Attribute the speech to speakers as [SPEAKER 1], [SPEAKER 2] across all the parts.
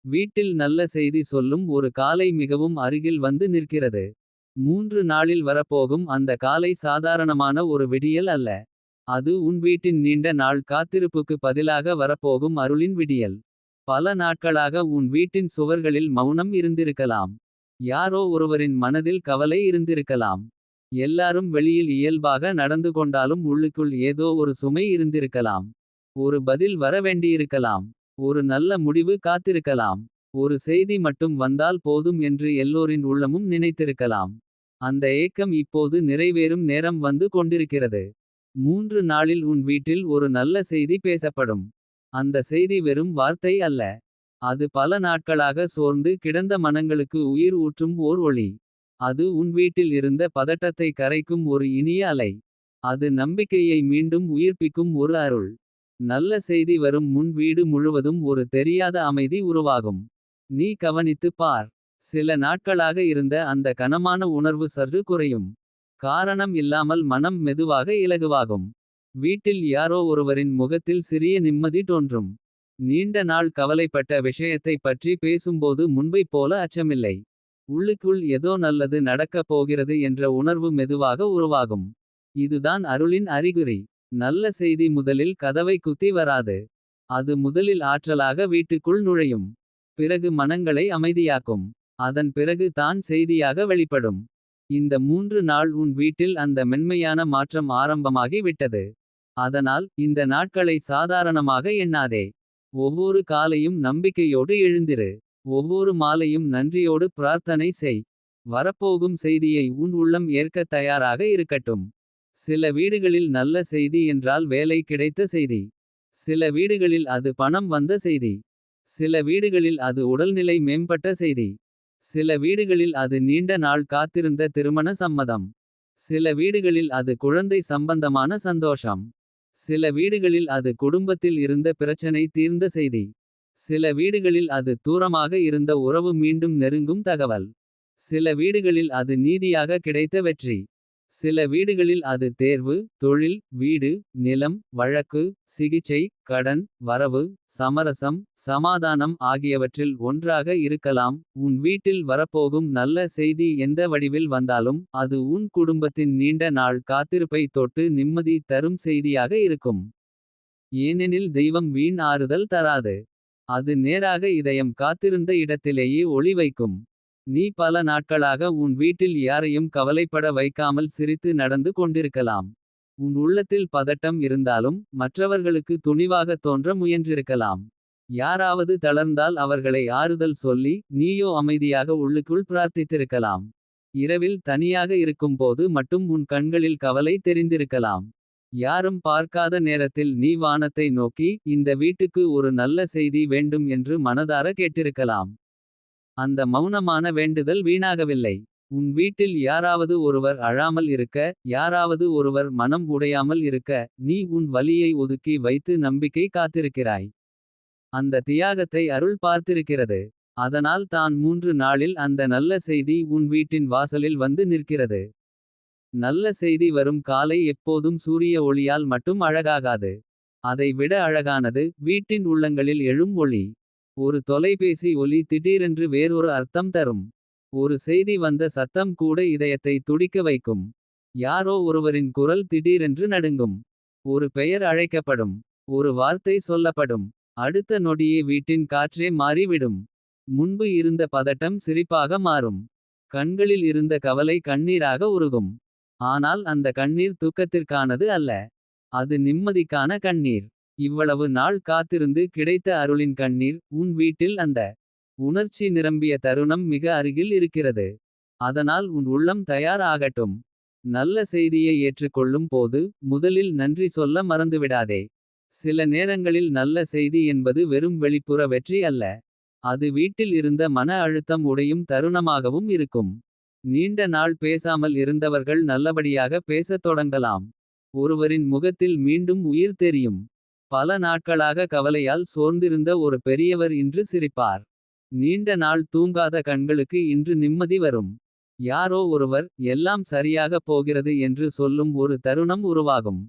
[SPEAKER 1] வீட்டில் நல்ல செய்தி சொல்லும் ஒரு காலை மிகவும் அருகில் வந்து நிற்கிறது. 3 நாளில் வரப்போகும் அந்த காலை சாதாரணமான ஒரு விடியல் அல்ல. அது உன் வீட்டின் நீண்ட நாள் காத்திருப்புக்கு பதிலாக வரப்போகும் அருளின் விடியல். பல நாட்களாக உன் வீட்டின் சுவர்களில் மௌனம் இருந்திருக்கலாம். யாரோ ஒருவரின் மனதில் கவலை இருந்திருக்கலாம். எல்லாரும் வெளியில் இயல்பாக நடந்து கொண்டாலும் உள்ளுக்குள் ஏதோ ஒரு சுமை இருந்திருக்கலாம். ஒரு பதில் வர வேண்டியிருக்கலாம். ஒரு நல்ல முடிவு காத்திருக்கலாம். ஒரு செய்தி மட்டும் வந்தால் போதும் என்று எல்லோரின் உள்ளமும் நினைத்திருக்கலாம். அந்த ஏக்கம் இப்போது நிறைவேறும் நேரம் வந்து கொண்டிருக்கிறது. 3 நாளில் உன் வீட்டில் ஒரு நல்ல செய்தி பேசப்படும். அந்த செய்தி வெறும் வார்த்தை அல்ல. அது பல நாட்களாக சோர்ந்து கிடந்த மனங்களுக்கு உயிர் ஊற்றும் ஓர் ஒளி. அது உன் வீட்டில் இருந்த பதட்டத்தை கரைக்கும் ஒரு இனிய அலை. அது நம்பிக்கையை மீண்டும் உயிர்ப்பிக்கும் ஒரு அருள். நல்ல செய்தி வரும் முன் வீடு முழுவதும் ஒரு தெரியாத அமைதி உருவாகும். நீ கவனித்துப் பார். சில நாட்களாக இருந்த அந்த கனமான உணர்வு சற்று குறையும். காரணம் இல்லாமல் மனம் மெதுவாக இலகுவாகும். வீட்டில் யாரோ ஒருவரின் முகத்தில் சிறிய நிம்மதி தோன்றும். நீண்ட நாள் கவலைப்பட்ட விஷயத்தைப் பற்றி பேசும்போது முன்பைப் போல அச்சமில்லை. உள்ளுக்குள் ஏதோ நல்லது நடக்கப் போகிறது என்ற உணர்வு மெதுவாக உருவாகும். இதுதான் அருளின் அறிகுறி. நல்ல செய்தி முதலில் கதவை குத்தி வராது. அது முதலில் ஆற்றலாக வீட்டுக்குள் நுழையும். பிறகு மனங்களை அமைதியாக்கும். அதன் பிறகு தான் செய்தியாக வெளிப்படும். இந்த 3 நாள் உன் வீட்டில் அந்த மென்மையான மாற்றம் ஆரம்பமாகி விட்டது. அதனால் இந்த நாட்களை சாதாரணமாக எண்ணாதே. ஒவ்வொரு காலையும் நம்பிக்கையோடு எழுந்திரு. ஒவ்வொரு மாலையும் நன்றியோடு பிரார்த்தனை செய். வரப்போகும் செய்தியை உன் உள்ளம் ஏற்கத் தயாராக இருக்கட்டும். சில வீடுகளில் நல்ல செய்தி என்றால் வேலை கிடைத்த செய்தி. சில வீடுகளில் அது பணம் வந்த செய்தி. சில வீடுகளில் அது உடல்நிலை மேம்பட்ட செய்தி. சில வீடுகளில் அது நீண்ட நாள் காத்திருந்த திருமண சம்மதம். சில வீடுகளில் அது குழந்தை சம்பந்தமான சந்தோஷம். சில வீடுகளில் அது குடும்பத்தில் இருந்த பிரச்சனை தீர்ந்த செய்தி. சில வீடுகளில் அது தூரமாக இருந்த உறவு மீண்டும் நெருங்கும் தகவல். சில வீடுகளில் அது நீதியாக கிடைத்த வெற்றி. சில வீடுகளில் அது தேர்வு, தொழில், வீடு, நிலம், வழக்கு, சிகிச்சை, கடன், வரவு, சமரசம், சமாதானம் ஆகியவற்றில் ஒன்றாக இருக்கலாம். உன் வீட்டில் வரப்போகும் நல்ல செய்தி எந்த வடிவில் வந்தாலும் அது உன் குடும்பத்தின் நீண்ட நாள் காத்திருப்பை தொட்டு நிம்மதி தரும் செய்தியாக இருக்கும். ஏனெனில் தெய்வம் வீண் ஆறுதல் தராது. அது நேராக இதயம் காத்திருந்த இடத்திலேயே ஒளி வைக்கும். நீ பல நாட்களாக உன் வீட்டில் யாரையும் கவலைப்பட வைக்காமல் சிரித்து நடந்து கொண்டிருக்கலாம். உன் உள்ளத்தில் பதட்டம் இருந்தாலும் மற்றவர்களுக்கு துணிவாக தோன்ற முயன்றிருக்கலாம். யாராவது தளர்ந்தால் அவர்களை ஆறுதல் சொல்லி நீயோ அமைதியாக உள்ளுக்குள் பிரார்த்தித்திருக்கலாம். இரவில் தனியாக இருக்கும்போது மட்டும் உன் கண்களில் கவலை தெரிந்திருக்கலாம். யாரும் பார்க்காத நேரத்தில் நீ வானத்தை நோக்கி இந்த வீட்டுக்கு ஒரு நல்ல செய்தி வேண்டும் என்று மனதார கேட்டிருக்கலாம். அந்த மௌனமான வேண்டுதல் வீணாகவில்லை. உன் வீட்டில் யாராவது ஒருவர் அழாமல் இருக்க. யாராவது ஒருவர் மனம் உடையாமல் இருக்க. நீ உன் வலியை ஒதுக்கி வைத்து நம்பிக்கை காத்திருக்கிறாய். அந்த தியாகத்தை அருள் பார்த்திருக்கிறது. அதனால் தான் 3 நாளில் அந்த நல்ல செய்தி உன் வீட்டின் வாசலில் வந்து நிற்கிறது. நல்ல செய்தி வரும் காலை எப்போதும் சூரிய ஒளியால் மட்டும் அழகாகாது. அதை விட அழகானது வீட்டின் உள்ளங்களில் எழும் ஒளி. ஒரு தொலைபேசி ஒலி திடீரென்று வேறொரு அர்த்தம் தரும். ஒரு செய்தி வந்த சத்தம் கூட இதயத்தை துடிக்க வைக்கும். யாரோ ஒருவரின் குரல் திடீரென்று நடுங்கும். ஒரு பெயர் அழைக்கப்படும். ஒரு வார்த்தை சொல்லப்படும். அடுத்த நொடியே வீட்டின் காற்றே மாறிவிடும். முன்பு இருந்த பதட்டம் சிரிப்பாக மாறும். கண்களில் இருந்த கவலை கண்ணீராக உருகும். ஆனால் அந்த கண்ணீர் துக்கத்திற்கானது அல்ல. அது நிம்மதிக்கான கண்ணீர். இவ்வளவு நாள் காத்திருந்து கிடைத்த அருளின் கண்ணீர். உன் வீட்டில் அந்த உணர்ச்சி நிரம்பிய தருணம் மிக அருகில் இருக்கிறது. அதனால் உன் உள்ளம் தயார் ஆகட்டும். நல்ல செய்தியை ஏற்றுக்கொள்ளும் போது முதலில் நன்றி சொல்ல மறந்துவிடாதே. சில நேரங்களில் நல்ல செய்தி என்பது வெறும் வெளிப்புற வெற்றி அல்ல. அது வீட்டில் இருந்த மன அழுத்தம் உடையும் தருணமாகவும் இருக்கும். நீண்ட நாள் பேசாமல் இருந்தவர்கள் நல்லபடியாக பேசத் தொடங்கலாம். ஒருவரின் முகத்தில் மீண்டும் உயிர் தெரியும். பல நாட்களாக கவலையால் சோர்ந்திருந்த ஒரு பெரியவர் இன்று சிரிப்பார். நீண்ட நாள் தூங்காத கண்களுக்கு இன்று நிம்மதி வரும். யாரோ ஒருவர் எல்லாம் சரியாகப் போகிறது என்று சொல்லும் ஒரு தருணம் உருவாகும்.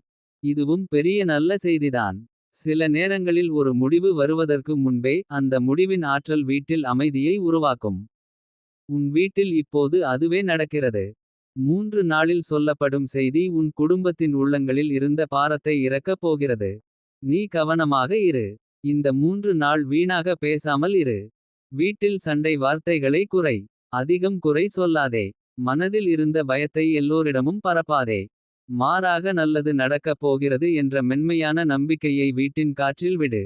[SPEAKER 1] இதுவும் பெரிய நல்ல செய்திதான். சில நேரங்களில் ஒரு முடிவு வருவதற்கு முன்பே அந்த முடிவின் ஆற்றல் வீட்டில் அமைதியை உருவாக்கும். உன் வீட்டில் இப்போது அதுவே நடக்கிறது. 3 நாளில் சொல்லப்படும் செய்தி உன் குடும்பத்தின் உள்ளங்களில் இருந்த பாரத்தை இறக்கப் போகிறது. நீ கவனமாக இரு. இந்த 3 நாள் வீணாக பேசாமல் இரு. வீட்டில் சண்டை வார்த்தைகளை குறை. அதிகம் குறை சொல்லாதே. மனதில் இருந்த பயத்தை எல்லோரிடமும் பரப்பாதே. மாறாக நல்லது நடக்கப் போகிறது என்ற மென்மையான நம்பிக்கையை வீட்டின் காற்றில் விடு.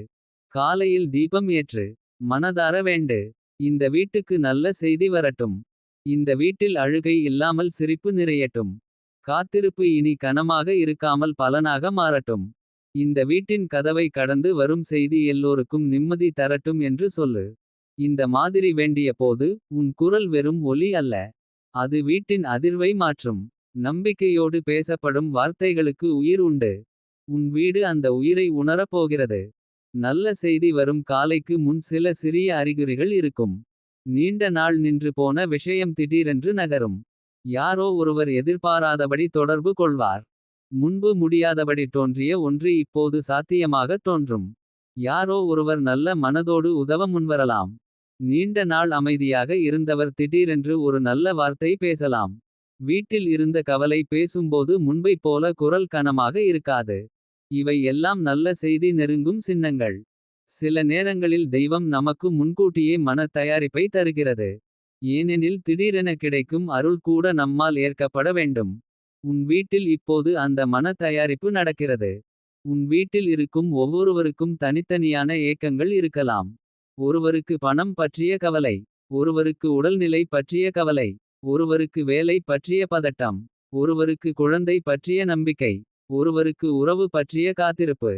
[SPEAKER 1] காலையில் தீபம் ஏற்று. மனதார வேண்டு. இந்த வீட்டுக்கு நல்ல செய்தி வரட்டும். இந்த வீட்டில் அழுகை இல்லாமல் சிரிப்பு நிறையட்டும். காத்திருப்பு இனி கனமாக இருக்காமல் பலனாக மாறட்டும். இந்த வீட்டின் கதவை கடந்து வரும் செய்தி எல்லோருக்கும் நிம்மதி தரட்டும் என்று சொல்லு. இந்த மாதிரி வேண்டிய போது உன் குரல் வெறும் ஒலி அல்ல. அது வீட்டின் அதிர்வை மாற்றும். நம்பிக்கையோடு பேசப்படும் வார்த்தைகளுக்கு உயிர் உண்டு. உன் வீடு அந்த உயிரை உணரப் போகிறது. நல்ல செய்தி வரும் காலைக்கு முன் சில சிறிய அறிகுறிகள் இருக்கும். நீண்ட நாள் நின்று போன விஷயம் திடீரென்று நகரும். யாரோ ஒருவர் எதிர்பாராதபடி தொடர்பு கொள்வார். முன்பு முடியாதபடி தோன்றிய ஒன்று இப்போது சாத்தியமாகத் தோன்றும். யாரோ ஒருவர் நல்ல மனதோடு உதவ முன்வரலாம். நீண்ட நாள் அமைதியாக இருந்தவர் திடீரென்று ஒரு நல்ல வார்த்தை பேசலாம். வீட்டில் இருந்த கவலை பேசும்போது முன்பைப் போல குரல் கனமாக இருக்காது. இவை எல்லாம் நல்ல செய்தி நெருங்கும் சின்னங்கள். சில நேரங்களில் தெய்வம் நமக்கு முன்கூட்டியே மன தயாரிப்பை தருகிறது. ஏனெனில் திடீரென கிடைக்கும் அருள் கூட நம்மால் ஏற்கப்பட வேண்டும். உன் வீட்டில் இப்போது அந்த மன தயாரிப்பு நடக்கிறது. உன் வீட்டில் இருக்கும் ஒவ்வொருவருக்கும் தனித்தனியான ஏக்கங்கள் இருக்கலாம். ஒருவருக்கு பணம் பற்றிய கவலை. ஒருவருக்கு உடல்நிலை பற்றிய கவலை. ஒருவருக்கு வேலை பற்றிய பதட்டம். ஒருவருக்கு குழந்தை பற்றிய நம்பிக்கை. ஒருவருக்கு உறவு பற்றிய காத்திருப்பு.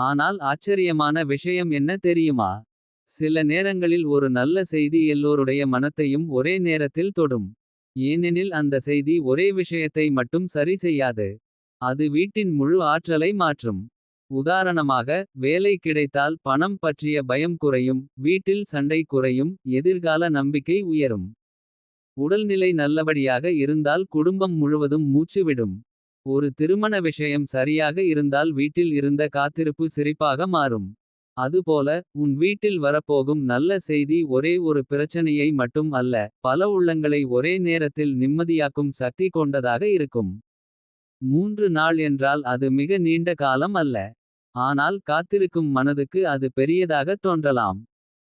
[SPEAKER 1] ஆனால் ஆச்சரியமான விஷயம் என்ன தெரியுமா? சில நேரங்களில் ஒரு நல்ல செய்தி எல்லோருடைய மனத்தையும் ஒரே நேரத்தில் தொடும். ஏனெனில் அந்த செய்தி ஒரே விஷயத்தை மட்டும் சரி செய்யாது. அது வீட்டின் முழு ஆற்றலை மாற்றும். உதாரணமாக, வேலை கிடைத்தால் பணம் பற்றிய பயம் குறையும். வீட்டில் சண்டை குறையும். எதிர்கால நம்பிக்கை உயரும். உடல்நிலை நல்லபடியாக இருந்தால் குடும்பம் முழுவதும் மூச்சு விடும். ஒரு திருமண விஷயம் சரியாக இருந்தால் வீட்டில் இருந்த காத்திருப்பு சிரிப்பாக மாறும். அதுபோல உன் வீட்டில் வரப்போகும் நல்ல செய்தி ஒரே ஒரு பிரச்சனையை மட்டும் அல்ல. பல உள்ளங்களை ஒரே நேரத்தில் நிம்மதியாக்கும் சக்தி கொண்டதாக இருக்கும். 3 நாள் என்றால் அது மிக நீண்ட காலம் அல்ல. ஆனால் காத்திருக்கும் மனதுக்கு அது பெரியதாக தோன்றலாம்.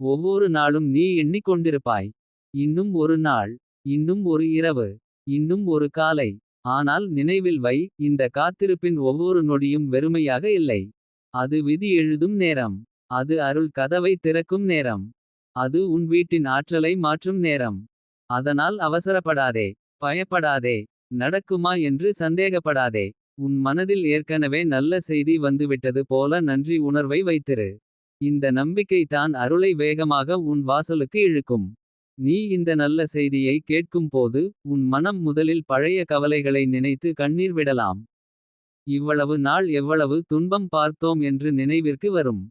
[SPEAKER 1] ஒவ்வொரு நாளும் நீ எண்ணிக் கொண்டிருப்பாய். இன்னும் ஒரு நாள். இன்னும் ஒரு இரவு. இன்னும் ஒரு காலை. ஆனால் நினைவில் வை, இந்த காத்திருப்பின் ஒவ்வொரு நொடியும் வெறுமையாக இல்லை. அது விதி எழுதும் நேரம். அது அருள் கதவை திறக்கும் நேரம். அது உன் வீட்டின் ஆற்றலை மாற்றும் நேரம். அதனால் அவசரப்படாதே. பயப்படாதே. நடக்குமா என்று சந்தேகப்படாதே. உன் மனதில் ஏற்கனவே நல்ல செய்தி வந்துவிட்டது போல நன்றி உணர்வை வைத்திரு. இந்த நம்பிக்கை தான் அருளை வேகமாக உன் வாசலுக்கு இழுக்கும். நீ இந்த நல்ல செய்தியை கேட்கும் போது உன் மனம் முதலில் பழைய கவலைகளை நினைத்து கண்ணீர் விடலாம். இவ்வளவு நாள் எவ்வளவு துன்பம் பார்த்தோம் என்று நினைவிற்கு வரும்.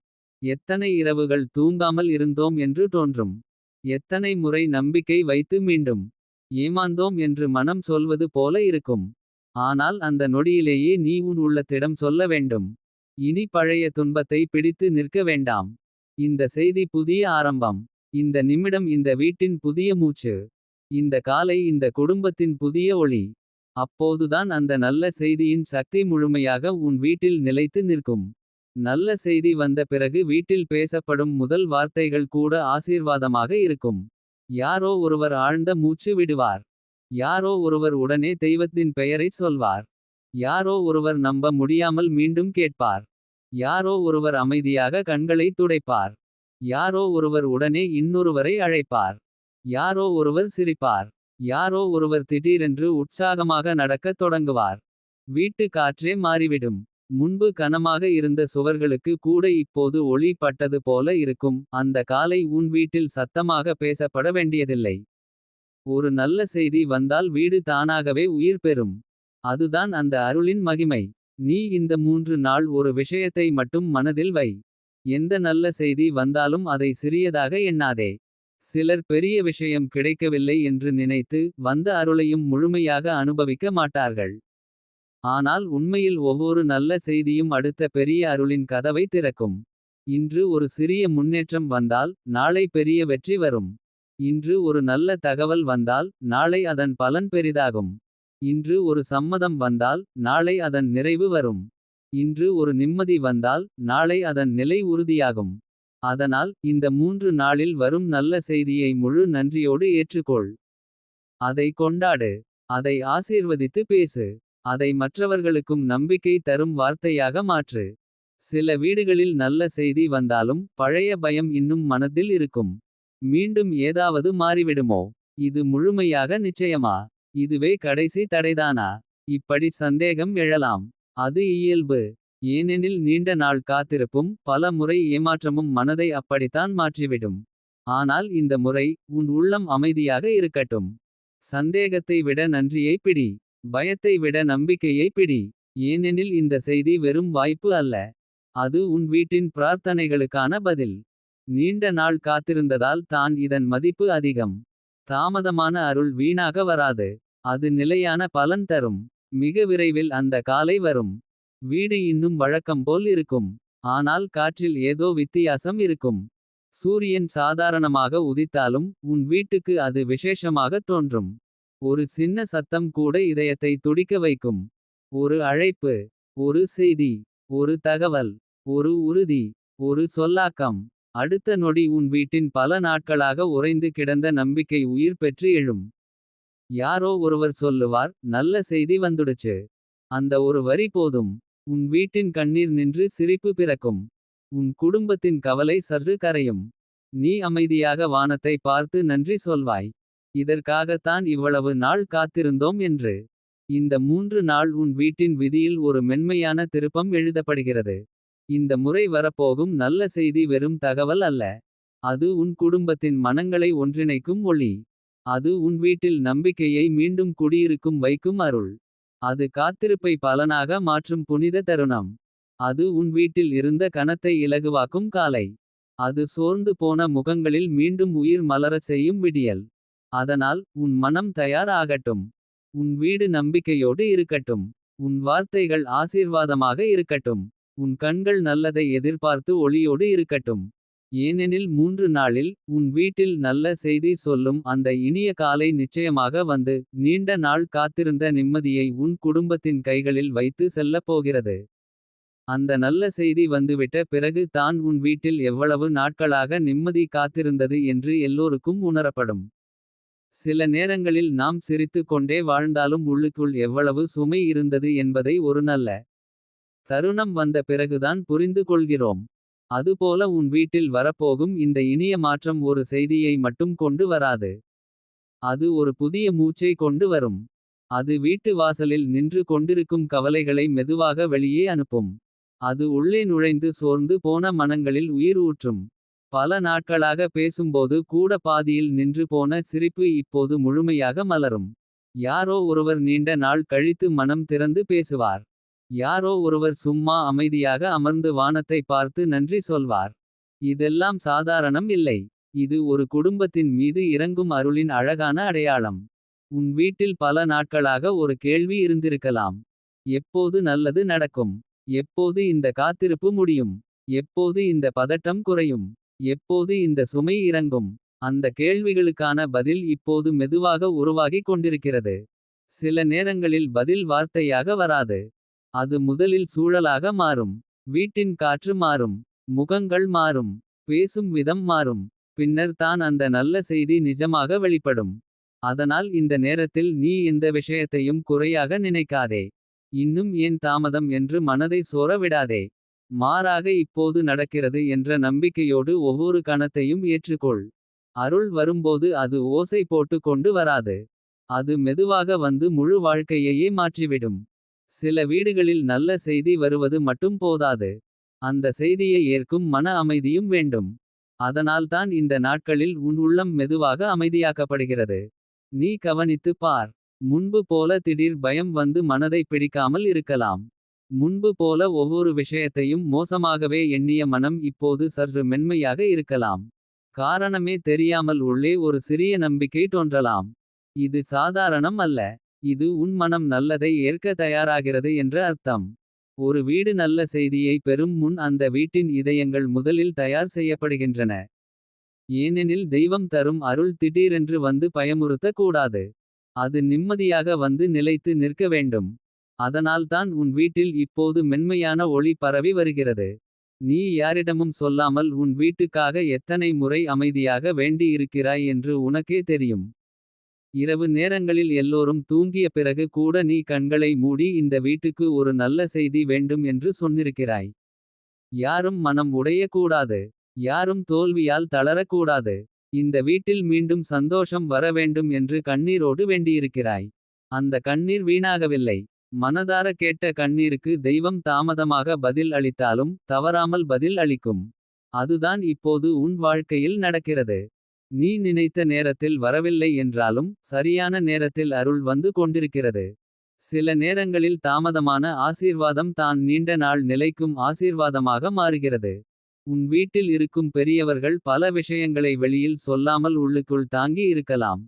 [SPEAKER 1] எத்தனை இரவுகள் தூங்காமல் இருந்தோம் என்று தோன்றும். எத்தனை முறை நம்பிக்கை வைத்து மீண்டும் ஏமாந்தோம் என்று மனம் சொல்வது போல இருக்கும். ஆனால் அந்த நொடியிலேயே நீ உன் உள்ளத்திடம் சொல்ல வேண்டும். இனி பழைய துன்பத்தை பிடித்து நிற்க வேண்டாம். இந்த செய்தி புதிய ஆரம்பம். இந்த நிமிடம் இந்த வீட்டின் புதிய மூச்சு. இந்த காலை இந்த குடும்பத்தின் புதிய ஒளி. அப்போதுதான் அந்த நல்ல செய்தியின் சக்தி முழுமையாக உன் வீட்டில் நிலைத்து நிற்கும். நல்ல செய்தி வந்த பிறகு வீட்டில் பேசப்படும் முதல் வார்த்தைகள் கூட ஆசீர்வாதமாக இருக்கும். யாரோ ஒருவர் ஆழ்ந்த மூச்சு விடுவார். யாரோ ஒருவர் உடனே தெய்வத்தின் பெயரைச் சொல்வார். யாரோ ஒருவர் நம்ப முடியாமல் மீண்டும் கேட்பார். யாரோ ஒருவர் அமைதியாக கண்களை துடைப்பார். யாரோ ஒருவர் உடனே இன்னொருவரை அழைப்பார். யாரோ ஒருவர் சிரிப்பார். யாரோ ஒருவர் திடீரென்று உற்சாகமாக நடக்கத் தொடங்குவார். வீட்டு காற்றே மாறிவிடும். முன்பு கனமாக இருந்த சுவர்களுக்கு கூட இப்போது ஒளி பட்டது போல இருக்கும். அந்த காலை உன் வீட்டில் சத்தமாக பேசப்பட வேண்டியதில்லை. ஒரு நல்ல செய்தி வந்தால் வீடு தானாகவே உயிர் பெறும். அதுதான் அந்த அருளின் மகிமை. நீ இந்த 3 நாள் ஒரு விஷயத்தை மட்டும் மனதில் வை. எந்த நல்ல செய்தி வந்தாலும் அதை சிறியதாக எண்ணாதே. சிலர் பெரிய விஷயம் கிடைக்கவில்லை என்று நினைத்து வந்த அருளையும் முழுமையாக அனுபவிக்க மாட்டார்கள். ஆனால் உண்மையில் ஒவ்வொரு நல்ல செய்தியும் அடுத்த பெரிய அருளின் கதவை திறக்கும். இன்று ஒரு சிறிய முன்னேற்றம் வந்தால் நாளை பெரிய வெற்றி வரும். இன்று ஒரு நல்ல தகவல் வந்தால் நாளை அதன் பலன் பெரிதாகும். இன்று ஒரு சம்மதம் வந்தால் நாளை அதன் நிறைவு வரும். இன்று ஒரு நிம்மதி வந்தால் நாளை அதன் நிலை உறுதியாகும். அதனால் இந்த 3 நாளில் வரும் நல்ல செய்தியை முழு நன்றியோடு ஏற்றுக்கொள். அதை கொண்டாடு. அதை ஆசீர்வதித்து பேசு. அதை மற்றவர்களுக்கும் நம்பிக்கை தரும் வார்த்தையாக மாற்று. சில வீடுகளில் நல்ல செய்தி வந்தாலும் பழைய பயம் இன்னும் மனதில் இருக்கும். மீண்டும் ஏதாவது மாறிவிடுமோ. இது முழுமையாக நிச்சயமா. இதுவே கடைசி தடைதானா. இப்படி சந்தேகம் எழலாம். அது இயல்பு. ஏனெனில் நீண்ட நாள் காத்திருப்பும் பல முறை ஏமாற்றமும் மனதை அப்படித்தான் மாற்றிவிடும். ஆனால் இந்த முறை உன் உள்ளம் அமைதியாக இருக்கட்டும். சந்தேகத்தை விட நன்றியை பிடி. பயத்தை விட நம்பிக்கையை பிடி. ஏனெனில் இந்த செய்தி வெறும் வாய்ப்பு அல்ல. அது உன் வீட்டின் பிரார்த்தனைகளுக்கான பதில். நீண்ட நாள் காத்திருந்ததால் தான் இதன் மதிப்பு அதிகம். தாமதமான அருள் வீணாக வராது. அது நிலையான பலன் தரும். மிக விரைவில் அந்த காலை வரும். வீடு இன்னும் வழக்கம் போல் இருக்கும். ஆனால் காற்றில் ஏதோ வித்தியாசம் இருக்கும். சூரியன் சாதாரணமாக உதித்தாலும் உன் வீட்டுக்கு அது விசேஷமாக தோன்றும். ஒரு சின்ன சத்தம் கூட இதயத்தை துடிக்க வைக்கும். ஒரு அழைப்பு. ஒரு செய்தி. ஒரு தகவல். ஒரு உறுதி. ஒரு சொல்லாக்கம். அடுத்த நொடி உன் வீட்டின் பல நாட்களாக உறைந்து கிடந்த நம்பிக்கை உயிர் பெற்று எழும். யாரோ ஒருவர் சொல்லுவார், நல்ல செய்தி வந்துடுச்சு. அந்த ஒரு வரி போதும். உன் வீட்டின் கண்ணீர் நின்று சிரிப்பு பிறக்கும். உன் குடும்பத்தின் கவலை சற்று கரையும். நீ அமைதியாக வானத்தை பார்த்து நன்றி சொல்வாய். இதற்காகத்தான் இவ்வளவு நாள் காத்திருந்தோம் என்று. இந்த 3 நாள் உன் வீட்டின் விதியில் ஒரு மென்மையான திருப்பம் எழுதப்படுகிறது. இந்த முறை வரப்போகும் நல்ல செய்தி வெறும் தகவல் அல்ல. அது உன் குடும்பத்தின் மனங்களை ஒன்றிணைக்கும் ஒளி. அது உன் வீட்டில் நம்பிக்கையை மீண்டும் குடியிருக்கும் வைக்கும் அருள். அது காத்திருப்பை பலனாக மாற்றும் புனித தருணம். அது உன் வீட்டில் இருந்த கனத்தை இலகுவாக்கும் காலை. அது சோர்ந்து போன முகங்களில் மீண்டும் உயிர் மலரச் செய்யும் விடியல். அதனால் உன் மனம் தயார் ஆகட்டும். உன் வீடு நம்பிக்கையோடு இருக்கட்டும். உன் வார்த்தைகள் ஆசீர்வாதமாக இருக்கட்டும். உன் கண்கள் நல்லதை எதிர்பார்த்து ஒளியோடு இருக்கட்டும். ஏனெனில் 3 நாளில் உன் வீட்டில் நல்ல செய்தி சொல்லும் அந்த இனிய காலை நிச்சயமாக வந்து. நீண்ட நாள் காத்திருந்த நிம்மதியை உன் குடும்பத்தின் கைகளில் வைத்து செல்லப் போகிறது. அந்த நல்ல செய்தி வந்துவிட்ட பிறகு தான் உன் வீட்டில் எவ்வளவு நாட்களாக நிம்மதி காத்திருந்தது என்று எல்லோருக்கும் உணரப்படும். சில நேரங்களில் நாம் சிரித்துக் கொண்டே வாழ்ந்தாலும் உள்ளுக்குள் எவ்வளவு சுமை இருந்தது என்பதை ஒரு நல்ல தருணம் வந்த பிறகுதான் புரிந்து கொள்கிறோம். அதுபோல உன் வீட்டில் வரப்போகும் இந்த இனிய மாற்றம் ஒரு செய்தியை மட்டும் கொண்டு வராது. அது ஒரு புதிய மூச்சை கொண்டு வரும். அது வீட்டு வாசலில் நின்று கொண்டிருக்கும் கவலைகளை மெதுவாக வெளியே அனுப்பும். அது உள்ளே நுழைந்து சோர்ந்து போன மனங்களில் உயிர் ஊற்றும். பல நாட்களாக பேசும்போது கூட பாதியில் நின்று போன சிரிப்பு இப்போது முழுமையாக மலரும். யாரோ ஒருவர் நீண்ட நாள் கழித்து மனம் திறந்து பேசுவார். யாரோ ஒருவர் சும்மா அமைதியாக அமர்ந்து வானத்தை பார்த்து நன்றி சொல்வார். இதெல்லாம் சாதாரணம் இல்லை. இது ஒரு குடும்பத்தின் மீது இறங்கும் அருளின் அழகான அடையாளம். உன் வீட்டில் பல நாட்களாக ஒரு கேள்வி இருந்திருக்கலாம். எப்போது நல்லது நடக்கும். எப்போது இந்த காத்திருப்பு முடியும். எப்போது இந்த பதட்டம் குறையும். எப்போது இந்த சுமை இறங்கும். அந்த கேள்விகளுக்கான பதில் இப்போது மெதுவாக உருவாகிக் கொண்டிருக்கிறது. சில நேரங்களில் பதில் வார்த்தையாக வராது. அது முதலில் சூழலாக மாறும். வீட்டின் காற்று மாறும். முகங்கள் மாறும். பேசும் விதம் மாறும். பின்னர் தான் அந்த நல்ல செய்தி நிஜமாக வெளிப்படும். அதனால் இந்த நேரத்தில் நீ எந்த விஷயத்தையும் குறையாக நினைக்காதே. இன்னும் ஏன் தாமதம் என்று மனதை சோர விடாதே. மாறாக இப்போது நடக்கிறது என்ற நம்பிக்கையோடு ஒவ்வொரு கணத்தையும் ஏற்றுக்கொள். அருள் வரும்போது அது ஓசை போட்டு கொண்டு வராது. அது மெதுவாக வந்து முழு வாழ்க்கையையே மாற்றிவிடும். சில வீடுகளில் நல்ல செய்தி வருவது மட்டும் போதாது. அந்த செய்தியை ஏற்கும் மன அமைதியும் வேண்டும். அதனால்தான் இந்த நாட்களில் உன் உள்ளம் மெதுவாக அமைதியாக்கப்படுகிறது. நீ கவனித்துப் பார். முன்பு போல திடீர் பயம் வந்து மனதை பிடிக்காமல் இருக்கலாம். முன்பு போல ஒவ்வொரு விஷயத்தையும் மோசமாகவே எண்ணிய மனம் இப்போது சற்று மென்மையாக இருக்கலாம். காரணமே தெரியாமல் உள்ளே ஒரு சிறிய நம்பிக்கை தோன்றலாம். இது சாதாரணம் அல்ல. இது உன் மனம் நல்லதை ஏற்க தயாராகிறது என்று அர்த்தம். ஒரு வீடு நல்ல செய்தியை பெறும் முன் அந்த வீட்டின் இதயங்கள் முதலில் தயார் செய்யப்படுகின்றன. ஏனெனில் தெய்வம் தரும் அருள் திடீரென்று வந்து பயமுறுத்த கூடாது. அது நிம்மதியாக வந்து நிலைத்து நிற்க வேண்டும். அதனால்தான் உன் வீட்டில் இப்போது மென்மையான ஒளி பரவி வருகிறது. நீ யாரிடமும் சொல்லாமல் உன் வீட்டுக்காக எத்தனை முறை அமைதியாக வேண்டி இருக்கிறாய் என்று உனக்கே தெரியும். இரவு நேரங்களில் எல்லோரும் தூங்கிய பிறகு கூட நீ கண்களை மூடி இந்த வீட்டுக்கு ஒரு நல்ல செய்தி வேண்டும் என்று சொன்னிருக்கிறாய். யாரும் மனம் உடையக்கூடாது. யாரும் தோல்வியால் தளரக்கூடாது. இந்த வீட்டில் மீண்டும் சந்தோஷம் வர வேண்டும் என்று கண்ணீரோடு வேண்டியிருக்கிறாய். அந்த கண்ணீர் வீணாகவில்லை. மனதார கேட்ட கண்ணீருக்கு தெய்வம் தாமதமாக பதில் அளித்தாலும் தவறாமல் பதில் அளிக்கும். அதுதான் இப்போது உன் வாழ்க்கையில் நடக்கிறது. நீ நினைத்த நேரத்தில் வரவில்லை என்றாலும் சரியான நேரத்தில் அருள் வந்து கொண்டிருக்கிறது. சில நேரங்களில் தாமதமான ஆசீர்வாதம் தான் நீண்ட நாள் நிலைக்கும் ஆசீர்வாதமாக மாறுகிறது. உன் வீட்டில் இருக்கும் பெரியவர்கள் பல விஷயங்களை வெளியில் சொல்லாமல் உள்ளுக்குள் தாங்கி இருக்கலாம்.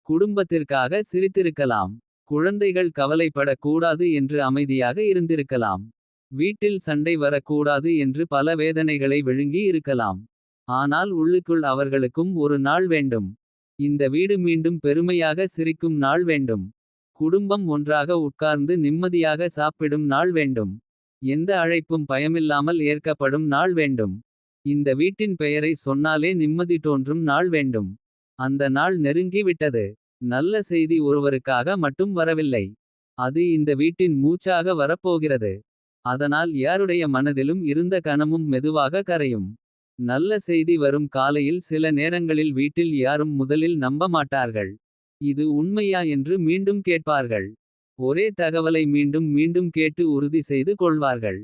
[SPEAKER 1] குடும்பத்திற்காக சிரித்திருக்கலாம். குழந்தைகள் கவலைப்படக் கூடாது என்று அமைதியாக இருந்திருக்கலாம். வீட்டில் சண்டை வரக்கூடாது என்று பல வேதனைகளை விழுங்கி இருக்கலாம். ஆனால் உள்ளுக்குள் அவர்களுக்கும் ஒரு நாள் வேண்டும். இந்த வீடு மீண்டும் பெருமையாக சிரிக்கும் நாள் வேண்டும். குடும்பம் ஒன்றாக உட்கார்ந்து நிம்மதியாக சாப்பிடும் நாள் வேண்டும். எந்த அழைப்பும் பயமில்லாமல் ஏற்கப்படும் நாள் வேண்டும். இந்த வீட்டின் பெயரை சொன்னாலே நிம்மதி தோன்றும் நாள் வேண்டும். அந்த நாள் நெருங்கி விட்டது. நல்ல செய்தி ஒருவருக்காக மட்டும் வரவில்லை. அது இந்த வீட்டின் மூச்சாக வரப்போகிறது. அதனால் யாருடைய மனதிலும் இருந்த கனமும் மெதுவாக கரையும். நல்ல செய்தி வரும் காலையில் சில நேரங்களில் வீட்டில் யாரும் முதலில் நம்ப மாட்டார்கள். இது உண்மையா என்று மீண்டும் கேட்பார்கள். ஒரே தகவலை மீண்டும் மீண்டும் கேட்டு உறுதி செய்து கொள்வார்கள்.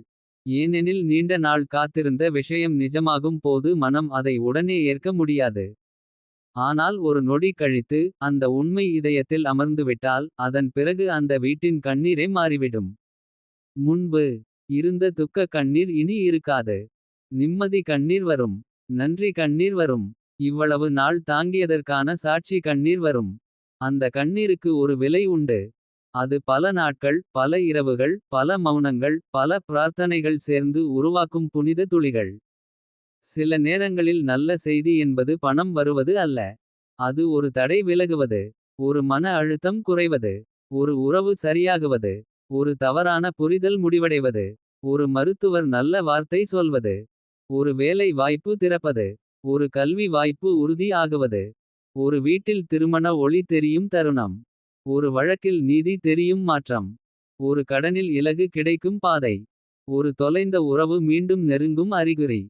[SPEAKER 1] ஏனெனில் நீண்ட நாள் காத்திருந்த விஷயம் நிஜமாகும் போது மனம் அதை உடனே ஏற்க முடியாது. ஆனால் ஒரு நொடி கழித்து அந்த உண்மை இதயத்தில் அமர்ந்துவிட்டால் அதன் பிறகு அந்த வீட்டின் கண்ணீரே மாறிவிடும். முன்பு இருந்த துக்க கண்ணீர் இனி இருக்காது. நிம்மதி கண்ணீர் வரும். நன்றி கண்ணீர் வரும். இவ்வளவு நாள் தாங்கியதற்கான சாட்சி கண்ணீர் வரும். அந்த கண்ணீருக்கு ஒரு விலை உண்டு. அது பல நாட்கள், பல இரவுகள், பல மௌனங்கள், பல பிரார்த்தனைகள் சேர்ந்து உருவாக்கும் புனித துளிகள். சில நேரங்களில் நல்ல செய்தி என்பது பணம் வருவது அல்ல. அது ஒரு தடை விலகுவது. ஒரு மன அழுத்தம் குறைவது. ஒரு உறவு சரியாகுவது. ஒரு தவறான புரிதல் முடிவடைவது. ஒரு மருத்துவர் நல்ல வார்த்தை சொல்வது. ஒரு வேலை வாய்ப்பு திறப்பது. ஒரு கல்வி வாய்ப்பு உறுதி ஆகுவது. ஒரு வீட்டில் திருமண ஒளி தெரியும் தருணம். ஒரு வழக்கில் நீதி தெரியும் மாற்றம். ஒரு கடனில் இலகு கிடைக்கும் பாதை. ஒரு தொலைந்த உறவு மீண்டும் நெருங்கும் அறிகுறி.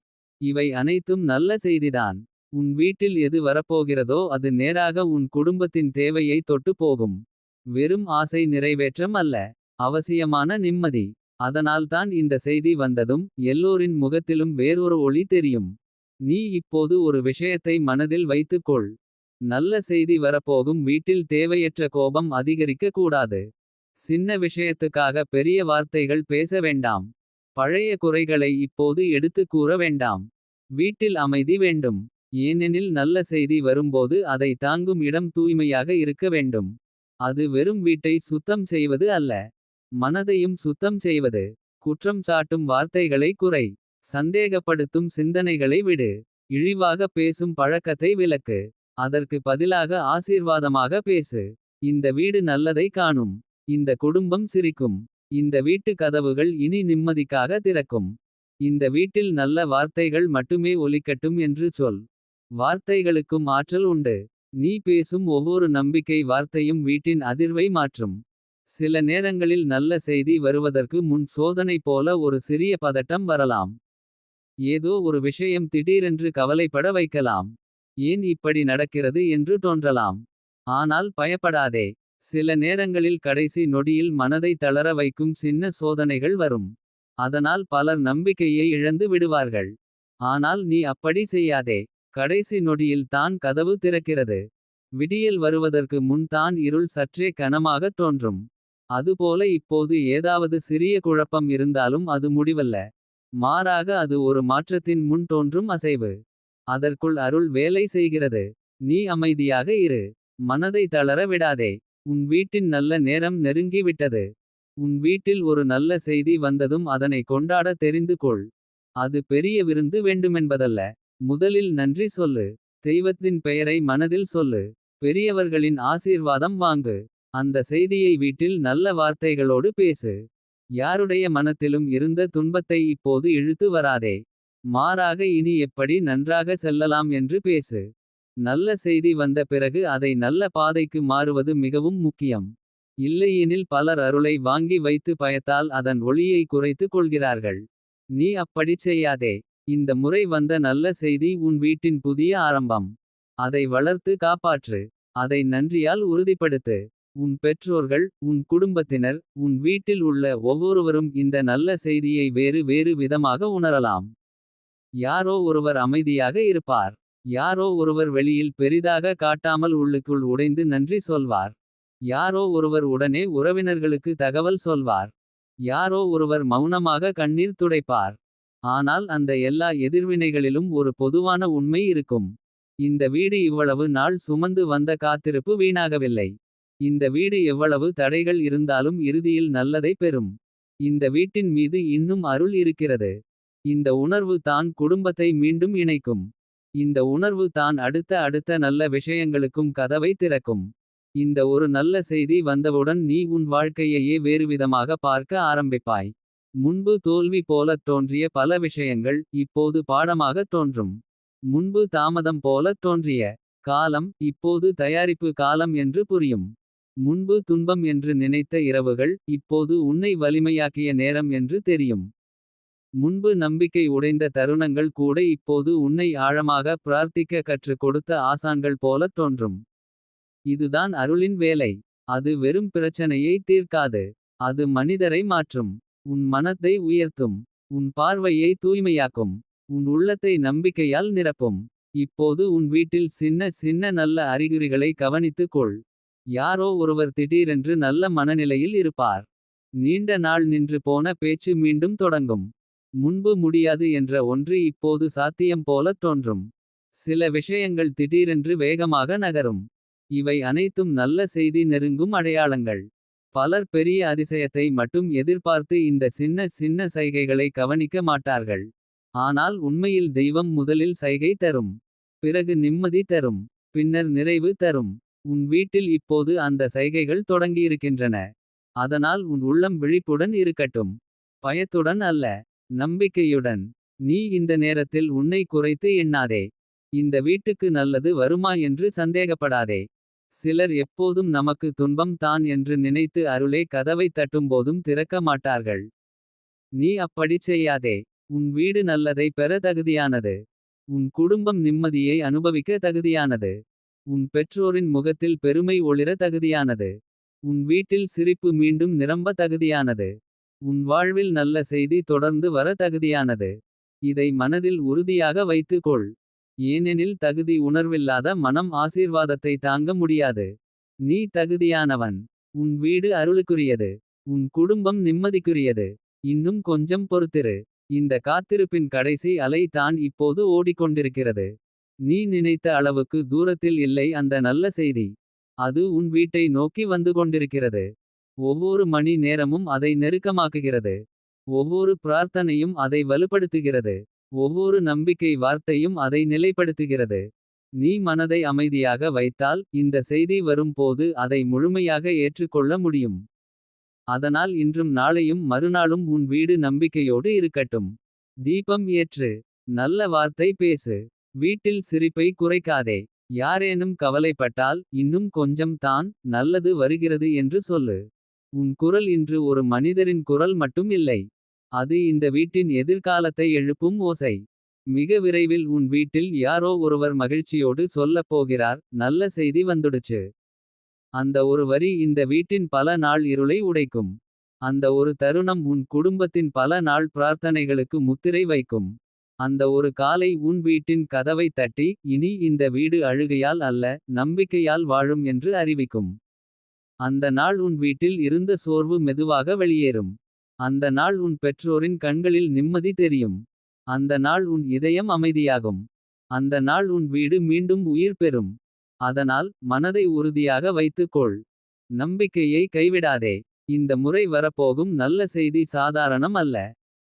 [SPEAKER 1] இவை அனைத்தும் நல்ல செய்திதான். உன் வீட்டில் எது வரப்போகிறதோ அது நேராக உன் குடும்பத்தின் தேவையை தொட்டு போகும். வெறும் ஆசை நிறைவேற்றம் அல்ல. அவசியமான நிம்மதி. அதனால்தான் இந்த செய்தி வந்ததும் எல்லோரின் முகத்திலும் வேறொரு ஒளி தெரியும். நீ இப்போது ஒரு விஷயத்தை மனதில் வைத்துக்கொள். நல்ல செய்தி வரப்போகும் வீட்டில் தேவையற்ற கோபம் அதிகரிக்க கூடாது. சின்ன விஷயத்துக்காக பெரிய வார்த்தைகள் பேச வேண்டாம். பழைய குறைகளை இப்போது எடுத்து கூற வேண்டாம். வீட்டில் அமைதி வேண்டும். ஏனெனில் நல்ல செய்தி வரும்போது அதை தாங்கும் இடம் தூய்மையாக இருக்க வேண்டும். அது வெறும் வீட்டை சுத்தம் செய்வது அல்ல. மனதையும் சுத்தம் செய்வது. குற்றம் சாட்டும் வார்த்தைகளை குறை. சந்தேகப்படுத்தும் சிந்தனைகளை விடு. இழிவாக பேசும் பழக்கத்தை விலக்கு. அதற்கு பதிலாக ஆசீர்வாதமாக பேசு. இந்த வீடு நல்லதை காணும். இந்த குடும்பம் சிரிக்கும். இந்த வீட்டு கதவுகள் இனி நிம்மதிக்காக திறக்கும். இந்த வீட்டில் நல்ல வார்த்தைகள் மட்டுமே ஒலிக்கட்டும் என்று சொல். வார்த்தைகளுக்கும் ஆற்றல் உண்டு. நீ பேசும் ஒவ்வொரு நம்பிக்கை வார்த்தையும் வீட்டின் அதிர்வை மாற்றும். சில நேரங்களில் நல்ல செய்தி வருவதற்கு முன் சோதனை போல ஒரு சிறிய பதட்டம் வரலாம். ஏதோ ஒரு விஷயம் திடீரென்று கவலைப்பட வைக்கலாம். ஏன் இப்படி நடக்கிறது என்று தோன்றலாம். ஆனால் பயப்படாதே. சில நேரங்களில் கடைசி நொடியில் மனதை தளர வைக்கும் சின்ன சோதனைகள் வரும். அதனால் பலர் நம்பிக்கையை இழந்து விடுவார்கள். ஆனால் நீ அப்படி செய்யாதே. கடைசி நொடியில் தான் கதவு திறக்கிறது. விடியல் வருவதற்கு முன் தான் இருள் சற்றே கனமாகத் தோன்றும். அதுபோல இப்போது ஏதாவது சிறிய குழப்பம் இருந்தாலும் அது முடிவல்ல. மாறாக அது ஒரு மாற்றத்தின் முன் தோன்றும் அசைவு. அதற்குள் அருள் வேலை செய்கிறது. நீ அமைதியாக இரு. மனதை தளர விடாதே. உன் வீட்டின் நல்ல நேரம் நெருங்கி விட்டது. உன் வீட்டில் ஒரு நல்ல செய்தி வந்ததும் அதனை கொண்டாட தெரிந்து கொள். அது பெரிய விருந்து வேண்டுமென்பதல்ல. முதலில் நன்றி சொல்லு. தெய்வத்தின் பெயரை மனதில் சொல்லு. பெரியவர்களின் ஆசீர்வாதம் வாங்கு. அந்த செய்தியை வீட்டில் நல்ல வார்த்தைகளோடு பேசு. யாருடைய மனத்திலும் இருந்த துன்பத்தை இப்போது இழுத்து வராதே. மாறாக இனி எப்படி நன்றாக செல்லலாம் என்று பேசு. நல்ல செய்தி வந்த பிறகு அதை நல்ல பாதைக்கு மாறுவது மிகவும் முக்கியம். இல்லையெனில் பலர் அருளை வாங்கி வைத்து பயத்தால் அதன் ஒளியை குறைத்து கொள்கிறார்கள். நீ அப்படிச் செய்யாதே. இந்த முறை வந்த நல்ல செய்தி உன் வீட்டின் புதிய ஆரம்பம். அதை வளர்த்து காப்பாற்று. அதை நன்றியால் உறுதிப்படுத்து. உன் பெற்றோர்கள், உன் குடும்பத்தினர், உன் வீட்டில் உள்ள ஒவ்வொருவரும் இந்த நல்ல செய்தியை வேறு வேறு விதமாக உணரலாம். யாரோ ஒருவர் அமைதியாக இருப்பார். யாரோ ஒருவர் வெளியில் பெரிதாக காட்டாமல் உள்ளுக்குள் உடைந்து நன்றி சொல்வார். யாரோ ஒருவர் உடனே உறவினர்களுக்கு தகவல் சொல்வார். யாரோ ஒருவர் மௌனமாக கண்ணீர் துடைப்பார். ஆனால் அந்த எல்லா எதிர்வினைகளிலும் ஒரு பொதுவான உண்மை இருக்கும். இந்த வீடு இவ்வளவு நாள் சுமந்து வந்த காத்திருப்பு வீணாகவில்லை. இந்த வீடு எவ்வளவு தடைகள் இருந்தாலும் இறுதியில் நல்லதை பெறும். இந்த வீட்டின் மீது இன்னும் அருள் இருக்கிறது. இந்த உணர்வு தான் குடும்பத்தை மீண்டும் இணைக்கும். இந்த உணர்வு தான் அடுத்த நல்ல விஷயங்களுக்கும் கதவை திறக்கும். இந்த ஒரு நல்ல செய்தி வந்தவுடன் நீ உன் வாழ்க்கையையே வேறுவிதமாக பார்க்க ஆரம்பிப்பாய். முன்பு தோல்வி போலத் தோன்றிய பல விஷயங்கள் இப்போது பாடமாகத் தோன்றும். முன்பு தாமதம் போலத் தோன்றிய காலம் இப்போது தயாரிப்பு காலம் என்று புரியும். முன்பு துன்பம் என்று நினைத்த இரவுகள் இப்போது உன்னை வலிமையாக்கிய நேரம் என்று தெரியும். முன்பு நம்பிக்கை உடைந்த தருணங்கள் கூட இப்போது உன்னை ஆழமாக பிரார்த்திக்க கற்றுக் கொடுத்த ஆசான்கள் போலத் தோன்றும். இதுதான் அருளின் வேலை. அது வெறும் பிரச்சனையை தீர்க்காது. அது மனிதரை மாற்றும். உன் மனத்தை உயர்த்தும். உன் பார்வையை தூய்மையாக்கும். உன் உள்ளத்தை நம்பிக்கையால் நிரப்பும். இப்போது உன் வீட்டில் சின்ன நல்ல அறிகுறிகளை கவனித்துக் கொள். யாரோ ஒருவர் திடீரென்று நல்ல மனநிலையில் இருப்பார். நீண்ட நாள் நின்று போன பேச்சு மீண்டும் தொடங்கும். முன்பு முடியாது என்ற ஒன்று இப்போது சாத்தியம் போலத் தோன்றும். சில விஷயங்கள் திடீரென்று வேகமாக நகரும். இவை அனைத்தும் நல்ல செய்தி நெருங்கும் அடையாளங்கள். பலர் பெரிய அதிசயத்தை மட்டும் எதிர்பார்த்து இந்த சின்ன சைகைகளை கவனிக்க மாட்டார்கள். ஆனால் உண்மையில் தெய்வம் முதலில் சைகை தரும். பிறகு நிம்மதி தரும். பின்னர் நிறைவு தரும். உன் வீட்டில் இப்போது அந்த சைகைகள் தொடங்கியிருக்கின்றன. அதனால் உன் உள்ளம் விழிப்புடன் இருக்கட்டும். பயத்துடன் அல்ல, நம்பிக்கையுடன். நீ இந்த நேரத்தில் உன்னை குறைத்து எண்ணாதே. இந்த வீட்டுக்கு நல்லது வருமா என்று சந்தேகப்படாதே. சிலர் எப்போதும் நமக்கு துன்பம் தான் என்று நினைத்து அருளே கதவை தட்டும்போதும் திறக்க மாட்டார்கள். நீ அப்படிச் செய்யாதே. உன் வீடு நல்லதை பெற தகுதியானது. உன் குடும்பம் நிம்மதியை அனுபவிக்க தகுதியானது. உன் பெற்றோரின் முகத்தில் பெருமை ஒளிர தகுதியானது. உன் வீட்டில் சிரிப்பு மீண்டும் நிரம்ப தகுதியானது. உன் வாழ்வில் நல்ல செய்தி தொடர்ந்து வர தகுதியானது. இதை மனதில் உறுதியாக வைத்துக் கொள். ஏனெனில் தகுதி உணர்வில்லாத மனம் ஆசீர்வாதத்தை தாங்க முடியாது. நீ தகுதியானவன். உன் வீடு அருளுக்குரியது. உன் குடும்பம் நிம்மதிக்குரியது. இன்னும் கொஞ்சம் பொறுத்திரு. இந்த காத்திருப்பின் கடைசி அலை தான் இப்போது ஓடிக்கொண்டிருக்கிறது. நீ நினைத்த அளவுக்கு தூரத்தில் இல்லை அந்த நல்ல செய்தி. அது உன் வீட்டை நோக்கி வந்து கொண்டிருக்கிறது. ஒவ்வொரு மணி நேரமும் அதை நெருக்கமாக்குகிறது. ஒவ்வொரு பிரார்த்தனையும் அதை வலுப்படுத்துகிறது. ஒவ்வொரு நம்பிக்கை வார்த்தையும் அதை நிலைப்படுத்துகிறது. நீ மனதை அமைதியாக வைத்தால் இந்த செய்தி வரும் போது அதை முழுமையாக ஏற்றுக்கொள்ள முடியும். அதனால் இன்றும் நாளையும் மறுநாளும் உன் வீடு நம்பிக்கையோடு இருக்கட்டும். தீபம் ஏற்று. நல்ல வார்த்தை பேசு. வீட்டில் சிரிப்பை குறைக்காதே. யாரேனும் கவலைப்பட்டால் இன்னும் கொஞ்சம் தான் நல்லது வருகிறது என்று சொல்லு. உன் குரல் இன்று ஒரு மனிதரின் குரல் மட்டும் இல்லை. அது இந்த வீட்டின் எதிர்காலத்தை எழுப்பும் ஓசை. மிக விரைவில் உன் வீட்டில் யாரோ ஒருவர் மகிழ்ச்சியோடு சொல்லப் போகிறார், நல்ல செய்தி வந்துடுச்சு. அந்த ஒரு வரி இந்த வீட்டின் பல நாள் இருளை உடைக்கும். அந்த ஒரு தருணம் உன் குடும்பத்தின் பல நாள் பிரார்த்தனைகளுக்கு முத்திரை வைக்கும். அந்த ஒரு காலை உன் வீட்டின் கதவை தட்டி இனி இந்த வீடு அழுகையால் அல்ல, நம்பிக்கையால் வாழும் என்று அறிவிக்கும். அந்த நாள் உன் வீட்டில் இருந்த சோர்வு மெதுவாக வெளியேறும். அந்த நாள் உன் பெற்றோரின் கண்களில் நிம்மதி தெரியும். அந்த நாள் உன் இதயம் அமைதியாகும். அந்த நாள் உன் வீடு மீண்டும் உயிர் பெறும். அதனால் மனதை உறுதியாக வைத்துக் கொள். நம்பிக்கையை கைவிடாதே. இந்த முறை வரப்போகும் நல்ல செய்தி சாதாரணம் அல்ல.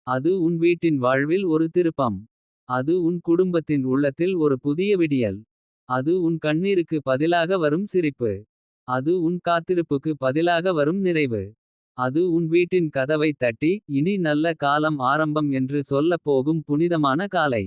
[SPEAKER 1] அது உன் வீட்டின் வாழ்வில் ஒரு திருப்பம். அது உன் குடும்பத்தின் உள்ளத்தில் ஒரு புதிய விடியல். அது உன் கண்ணீருக்கு பதிலாக வரும் சிரிப்பு. அது உன் காத்திருப்புக்கு பதிலாக வரும் நிறைவு. அது உன் வீட்டின் கதவை தட்டி இனி நல்ல காலம் ஆரம்பம் என்று சொல்லப் போகும் புனிதமான காலை.